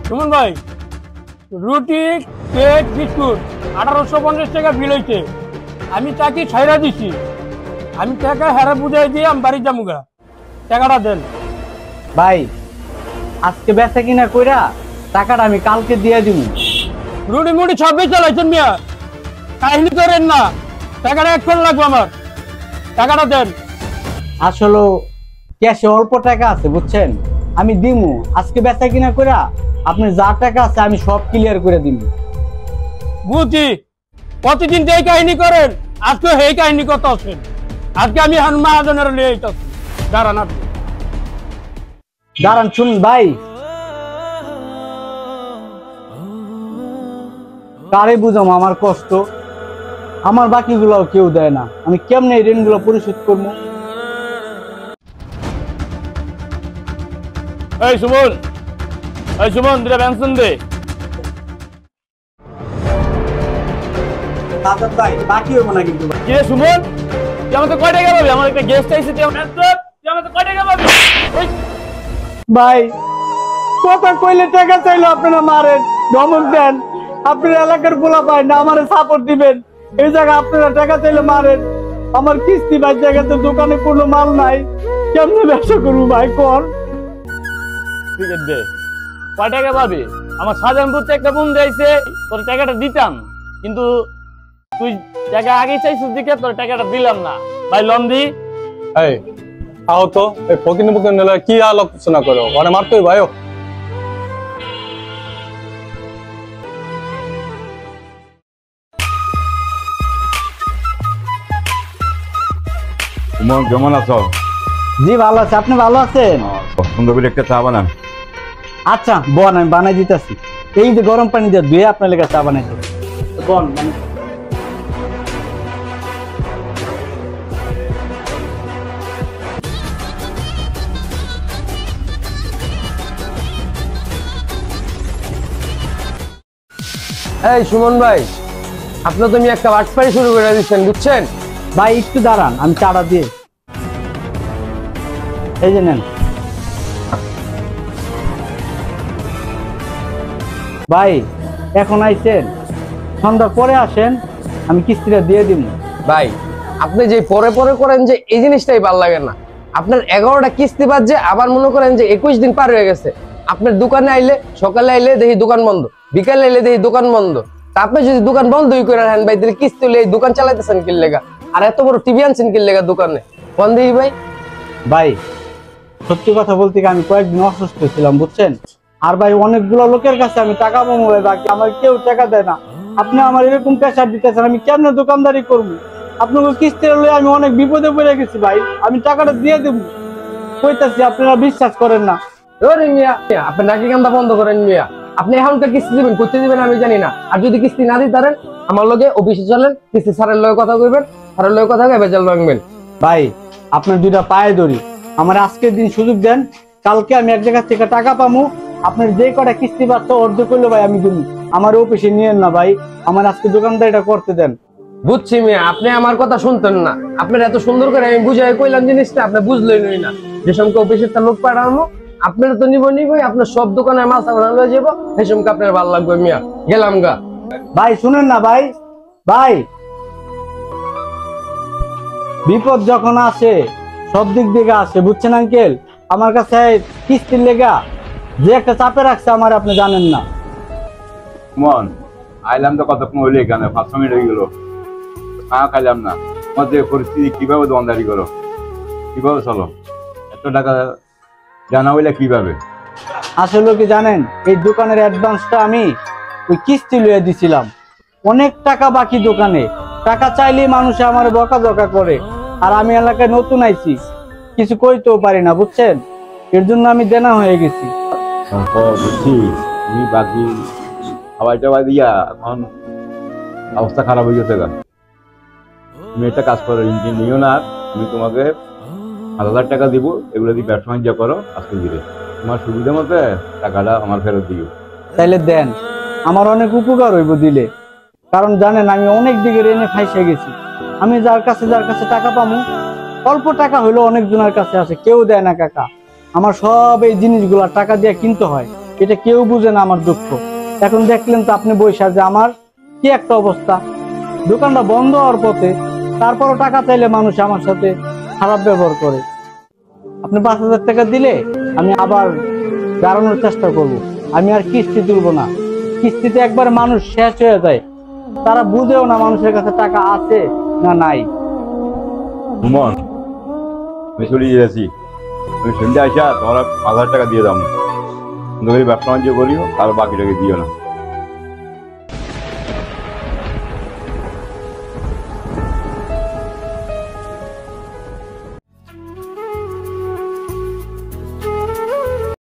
সুমন ভাই, রুটি cake biscuit 1850 টাকা বিল হইছে। আমি তাকে ছাইরা দিছি। আমি টাকা হারা বুঝাই দিয়ে আমি বাড়ি যামুগা, টাকাটা দেন। ভাই আজকে বেচা কিনা কইরা টাকাটা আমি কালকে দিয়ে দিব। রুটি মুটি সবই চালাইছেন মিয়া, কাহিনী করেন না। টাকাটা এখন লাগবে আমার, টাকাটা দেন। আসলে ক্যাশে অল্প টাকা আছে বুঝছেন, আমি দিমু। আজকে বেচা কিনা কইরা আপনি যা টাকা আছে আমি সব ক্লিয়ার করে দিব। বুঝছি, প্রতিদিন যে কাহিনী করেন, আজকে সেই কাহিনী কত আছেন। আজকে আমি মহাজনের নিয়ে আইতাছি, দাঁড়ান আপনি। দাঁড়ান শুনুন ভাই, কারে বুঝাম আমার কষ্ট। আমার বাকিগুলোও কেউ দেয় না, আমি কেমনে এই ঋণগুলো পরিশোধ করবো? এই সুমন, এই সুমন, দুটা পেনশন দে। ভাই বাকি হইব না কিন্তু। কি রে সুমন, তুই আমাকে কয় টাকা পাবি? আমার একটা গেস্ট আইছে, তুই আমাকে কয় টাকা পাবি? ভাই কথা কইলে টাকা চাইলো আপনারা মারেন, ধমক দেন। আপনার এলাকার পোলা পায় না, আমার সাপোর্ট দিবেন। এই জায়গায় আপনারা টাকা চাইলে মারেন। আমার কিস্তি ভাই, জায়গাতে দোকানে কোনো মাল নাই, কেমনে ব্যবসা করবো ভাই কর? ঠিক আছে দে, কয় টাকা পাবি? আমার শাহজাহানপুর থেকে একটা বন্ধু আইছে, তোর টাকাটা দিতাম, কিন্তু তুই টাকা আগে চাইছিস দিকে তোর টাকাটা দিলাম না। ভাই লন দি। এই আও তো, এই ফকিনি ফকিনি কি আলোচনা করো, মানে মারতোই ভাইও। কেমন আছো? জি ভালো আছে, আপনি ভালো আছেন? সুন্দর করে একটা চা বানান। আচ্ছা বন, আমি বানাই দিতেছি। এই যে গরম পানি দিয়ে ধুয়ে আপনার লেগে চা বানাইছি। বন এই সুমন ভাই, আপনার তুমি একটা বাটপাড়ি শুরু করে দিচ্ছেন বুঝছেন ভাই। একটু দাঁড়ান, আমি চাটা দিয়ে। এই যে নেন ভাই, এখন আইছেন, সন্ধ্যার পরে আসেন, আমি কিস্তিটা দিয়ে দিব। ভাই আপনি যে পরে পরে করেন যে এই জিনিসটাই ভালো লাগে না। আপনার 11টা কিস্তি বাজছে, আবার মনে করেন যে 21 দিন পার হয়ে গেছে। আপনার দোকানে আইলে, সকালে আইলে দেখি দোকান বন্ধ, বিকালে আইলে দেখি দোকান বন্ধ। তা আপনি যদি দোকান বন্ধই করে রাখেন ভাই, তাহলে কিস্তি হলে এই দোকান চালাইতেছেন কি লেগা? আর এত বড় টিভি আনছেন কি লেগা দোকানে? বন্ধই ভাই। ভাই সত্যি কথা বলতে আমি কয়েকদিন অসুস্থ ছিলাম বুঝছেন। আর ভাই অনেকগুলো লোকের কাছে আমি টাকা পাবো ভাই, বাকি আমার কেউ টাকা দেয় না। আপনি আমার এরকম প্রেশার দিতেছেন, আমি কেমনে দোকানদারি করবো? আপনাকে কিস্তি লয়ে আমি অনেক বিপদে পড়ে গেছি ভাই, আমি টাকাটা দিয়ে দেবো কইতাছি, আপনারা বিশ্বাস করেন না। আপনি নাকি কান্দা বন্ধ করেন মিয়া। আপনি এখনকার কিস্তি দিবেন, করতে দিবেন আমি জানি না। আর যদি কিস্তি না দিতে পারেন, আমার লগে অফিসে চলেন, কিস্তি স্যারের লগে কথা কইবেন, স্যারের লগে কথা কয়ে বেজাল ভাঙবেন। ভাই আপনার দুইটা পায়ে ধরি, আমার আজকের দিন সুযোগ দেন, কালকে আমি এক জায়গা থেকে টাকা পাবো। আপনার যে কটা কিস্তি পাচ্ছ অর্ধেক করলে ভাই আমি দিবো, আমার অফিসে নিয়েন না ভাই, আমার আজকে দোকানদারিটা করতে দেন। বুঝছি মিয়া, আপনি আমার কথা শুনতেন না। আপনার এত সুন্দর করে আমি বুঝাই কইলাম জিনিসটা, আপনি বুঝলেন না। যে সময় অফিসের তার লোক পাঠানো, আপনার তো নিবই, আপনার সব দোকানে মাথা ঘোরা লয়ে যাবো, সেই সময় আপনার ভালো লাগবে মিয়া। গেলাম গা। ভাই শুনেন না ভাই, ভাই বিপদ যখন আসে সব দিক থেকে আসে বুঝছেন আঙ্কেল। আমার কাছে কিস্তির লেগা যে একটা চাপে রাখছে আমার, আপনি জানেন না। মন আইলাম তো কতক্ষণ হইলে, এখানে 5 মিনিট হয়ে গেল, খাইলাম না। তোমার যে পরিস্থিতি, কিভাবে দোকানদারি করো, কিভাবে চলো, এত টাকা জানা হইলে কিভাবে? আসলে কি জানেন, এই দোকানের অ্যাডভান্সটা আমি ওই কিস্তি লইয়া দিছিলাম। অনেক টাকা বাকি দোকানে, টাকা চাইলেই মানুষে আমার বকাঝকা করে। আর আমি এলাকায় নতুন আইছি, কিছু কইতেও পারি না বুঝছেন, এর জন্য আমি দেনা হয়ে গেছি। বুঝছি, তুমি বাকি খাবার টাবার দিয়া এখন অবস্থা খারাপ হয়ে গেছে। তুমি একটা কাজ করো, ইঞ্জিন নিও না, আমি তোমাকে 7,000 টাকা দিব, এগুলো দিয়ে ব্যবসা বাণিজ্য করো। আজকে দিলে তোমার সুবিধা মতো টাকাটা আমার ফেরত দিও। তাইলে দেন, আমার অনেক উপকার হইব দিলে। কারণ জানেন আমি অনেক দিকে ঋণে ফাইসে গেছি। আমি যার কাছে টাকা পাবো, অল্প টাকা হইলেও অনেক জনের কাছে আছে, কেউ দেয় না কাকা। আমার সব এই জিনিসগুলা টাকা দিয়ে কিনতে হয়। এটা কেউ বুঝে না আমার দুঃখ। এখন দেখলেন তো আপনি বৈশা যে আমার কি একটা অবস্থা, দোকানটা বন্ধ হওয়ার পথে, তারপরও টাকা চাইলে মানুষ আমার সাথে খারাপ ব্যবহার করে। আপনি 5,000 টাকা দিলে আমি আবার দাঁড়ানোর চেষ্টা করব। আমি আর কিস্তি তুলবো না। কিস্তিতে একবার মানুষ শেষ হয়ে যায়, তারা বুঝেও না মানুষের কাছে টাকা আছে না নাই। সুমন, আমি চলে যাচ্ছি। আমি সন্ধ্যা আসা তোমার 5,000 টাকা দিয়ে দাম, ব্যবসা বাণিজ্য করিও আর বাকিটাকে দিও না।